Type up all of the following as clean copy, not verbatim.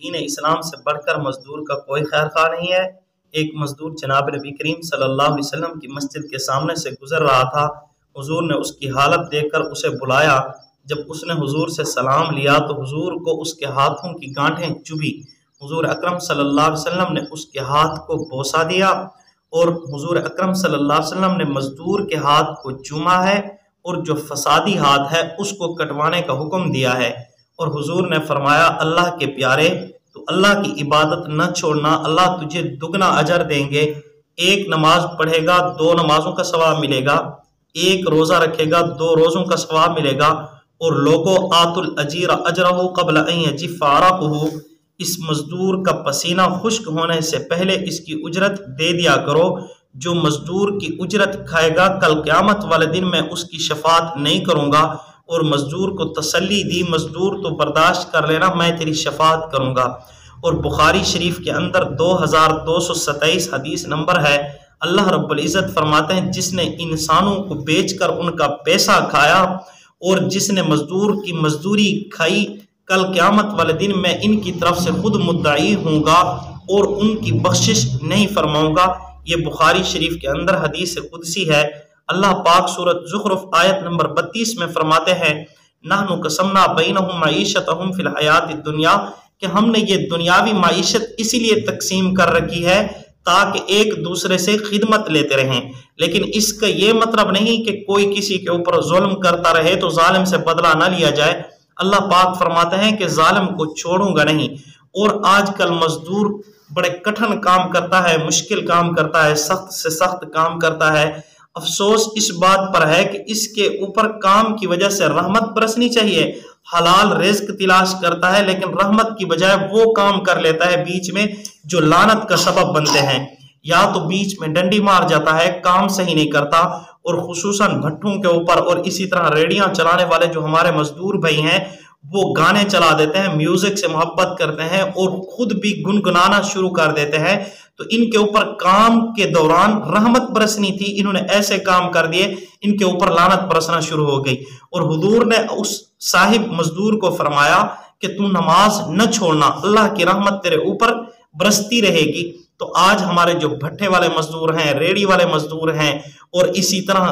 دین اسلام سے بڑھ کر مزدور کا کوئی خیر خواہ نہیں ہے۔ ایک مزدور جناب نبی کریم صلی اللہ علیہ وسلم کی مسجد کے سامنے سے گزر رہا تھا۔ حضور نے اس کی حالت دیکھ کر اسے بلایا۔ جب اس نے حضور سے سلام لیا تو حضور کو اس کے ہاتھوں کی گانٹھیں چبھی۔ حضور اکرم صلی اللہ علیہ وسلم نے اس کے ہاتھ کو بوسہ دیا اور حضور اکرم صلی اللہ علیہ وسلم نے مزدور کے ہاتھ کو چوما ہے اور جو فسادی ہاتھ ہے اس کو کٹوانے کا حکم دیا ہے۔ اور حضور نے فرمایا اللہ کے پیارے تو اللہ کی عبادت نہ چھوڑنا، اللہ تجھے دگنا اجر دیں گے۔ ایک نماز پڑھے گا 2 نمازوں کا ثواب ملے گا، ایک روزہ رکھے گا 2 روزوں کا ثواب ملے گا۔ اور لوگوں آت الاجیر اجرہ قبل ان یجف عرقہ، اس مزدور کا پسینہ خشک ہونے سے پہلے اس کی اجرت دے دیا کرو۔ جو مزدور کی اجرت کھائے گا کل قیامت والے دن میں اس کی شفاعت نہیں کروں گا۔ اور مزدور کو تسلی دی، مزدور تو برداشت کر لینا، میں تیری شفاعت کروں گا۔ اور بخاری شریف کے اندر 2227 حدیث نمبر ہے، اللہ رب العزت فرماتے ہیں جس نے انسانوں کو بیچ کر ان کا پیسہ کھایا اور جس نے مزدور کی مزدوری کھائی، کل قیامت والے دن میں ان کی طرف سے خود مدعی ہوں گا اور ان کی بخشش نہیں فرماؤں گا۔ یہ بخاری شریف کے اندر حدیث قدسی ہے۔ اللہ پاک سورۃ زخرف آیت نمبر 32 میں فرماتے ہیں نحن قسمنا بینہم معیشتہم فی الحیات الدنیا، کہ ہم نے یہ دنیاوی معیشت اسی لیے تقسیم کر رکھی ہے تاکہ ایک دوسرے سے خدمت لیتے رہیں، لیکن اس کا یہ مطلب نہیں کہ کوئی کسی کے اوپر ظلم کرتا رہے تو ظالم سے بدلہ نہ لیا جائے۔ اللہ پاک فرماتے ہیں کہ ظالم کو چھوڑوں گا نہیں۔ اور آج کل مزدور بڑے کٹھن کام کرتا ہے، مشکل کام کرتا ہے، سخت سے سخت کام کرتا ہے۔ افسوس اس بات پر ہے کہ اس کے اوپر کام کی وجہ سے رحمت برسنی چاہیے، حلال رزق تلاش کرتا ہے، لیکن رحمت کی بجائے وہ کام کر لیتا ہے بیچ میں جو لعنت کا سبب بنتے ہیں۔ یا تو بیچ میں ڈنڈی مار جاتا ہے، کام صحیح نہیں کرتا، اور خصوصاً بھٹوں کے اوپر اور اسی طرح ریڑیاں چلانے والے جو ہمارے مزدور بھائی ہیں وہ گانے چلا دیتے ہیں، میوزک سے محبت کرتے ہیں اور خود بھی گنگنانا شروع کر دیتے ہیں۔ تو ان کے اوپر کام کے دوران رحمت برسنی تھی، انہوں نے ایسے کام کر دیے، ان کے اوپر لعنت برسنا شروع ہو گئی۔ اور حضور نے اس صاحب مزدور کو فرمایا کہ تو نماز نہ چھوڑنا، اللہ کی رحمت تیرے اوپر برستی رہے گی۔ تو آج ہمارے جو بھٹے والے مزدور ہیں، ریڑی والے مزدور ہیں اور اسی طرح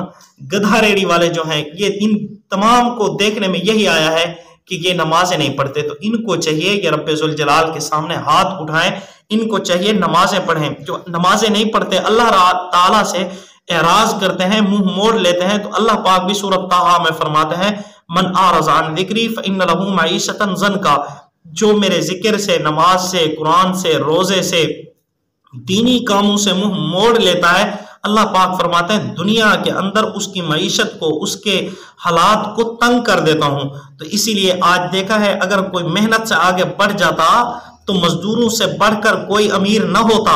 گدھا ریڑی والے جو ہیں، یہ ان تمام کو دیکھنے میں یہی آیا ہے کہ یہ نمازیں نہیں پڑھتے۔ تو ان کو چاہیے کہ رب ذوالجلال کے سامنے ہاتھ اٹھائیں، ان کو چاہیے نمازیں پڑھیں۔ جو نمازیں نہیں پڑھتے اللہ تعالیٰ سے اعراض کرتے ہیں، منہ موڑ لیتے ہیں، تو اللہ پاک بھی سورۃ طٰہٰ میں فرماتے ہیں من اعرض عن ذکری فإن لہ معیشۃ ضنکا، جو میرے ذکر سے، نماز سے، قرآن سے، روزے سے، دینی کاموں سے منہ موڑ لیتا ہے، اللہ پاک فرماتے ہیں دنیا کے اندر اس کی معیشت کو، اس کے حالات کو تنگ کر دیتا ہوں۔ تو اسی لیے آج دیکھا ہے اگر کوئی محنت سے آگے بڑھ جاتا تو مزدوروں سے بڑھ کر کوئی امیر نہ ہوتا،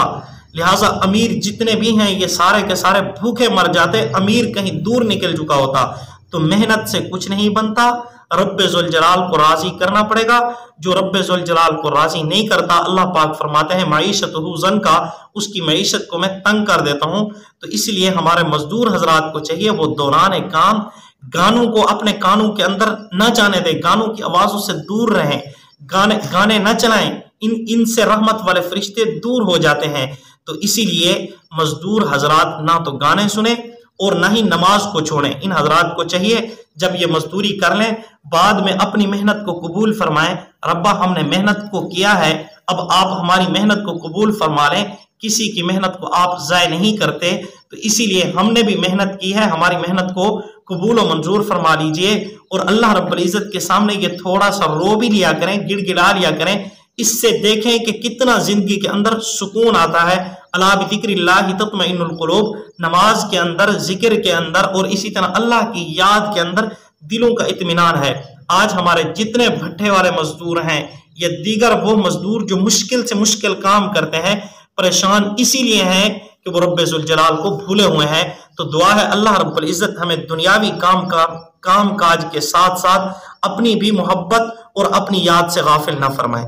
لہٰذا امیر جتنے بھی ہیں یہ سارے کے سارے بھوکے مر جاتے، امیر کہیں دور نکل چکا ہوتا۔ تو محنت سے کچھ نہیں بنتا، رب ذوالجلال کو راضی کرنا پڑے گا۔ جو رب ذوالجلال کو راضی نہیں کرتا، اللہ پاک فرماتے ہیں معیشتہ ضنکا، اس کی معیشت کو میں تنگ کر دیتا ہوں۔ تو اس لیے ہمارے مزدور حضرات کو چاہیے وہ دوران کام گانوں کو اپنے کانوں کے اندر نہ جانے دیں، گانوں کی آوازوں سے دور رہیں، گانے نہ چلائیں، ان سے رحمت والے فرشتے دور ہو جاتے ہیں۔ تو اسی لیے مزدور حضرات نہ تو گانے سنیں اور نہ ہی نماز کو چھوڑیں۔ ان حضرات کو چاہیے جب یہ مزدوری کر لیں بعد میں اپنی محنت کو قبول فرمائیں، ربا ہم نے محنت کو کیا ہے، اب آپ ہماری محنت کو قبول فرما لیں، کسی کی محنت کو آپ ضائع نہیں کرتے۔ تو اسی لیے ہم نے بھی محنت کی ہے، ہماری محنت کو قبول و منظور فرما لیجئے، اور اللہ رب العزت کے سامنے یہ تھوڑا سا رو بھی لیا کریں، گڑ گڑا لیا کریں، اس سے دیکھیں کہ کتنا زندگی کے اندر سکون آتا ہے۔ الا بذکر اللہ تطمئن القلوب، نماز کے اندر، ذکر کے اندر اور اسی طرح اللہ کی یاد کے اندر دلوں کا اطمینان ہے۔ آج ہمارے جتنے بھٹے والے مزدور ہیں یا دیگر وہ مزدور جو مشکل سے مشکل کام کرتے ہیں، پریشان اسی لیے ہیں کہ وہ رب ذوالجلال کو بھولے ہوئے ہیں۔ تو دعا ہے اللہ رب العزت ہمیں دنیاوی کام کاج کے ساتھ ساتھ اپنی بھی محبت اور اپنی یاد سے غافل نہ فرمائے۔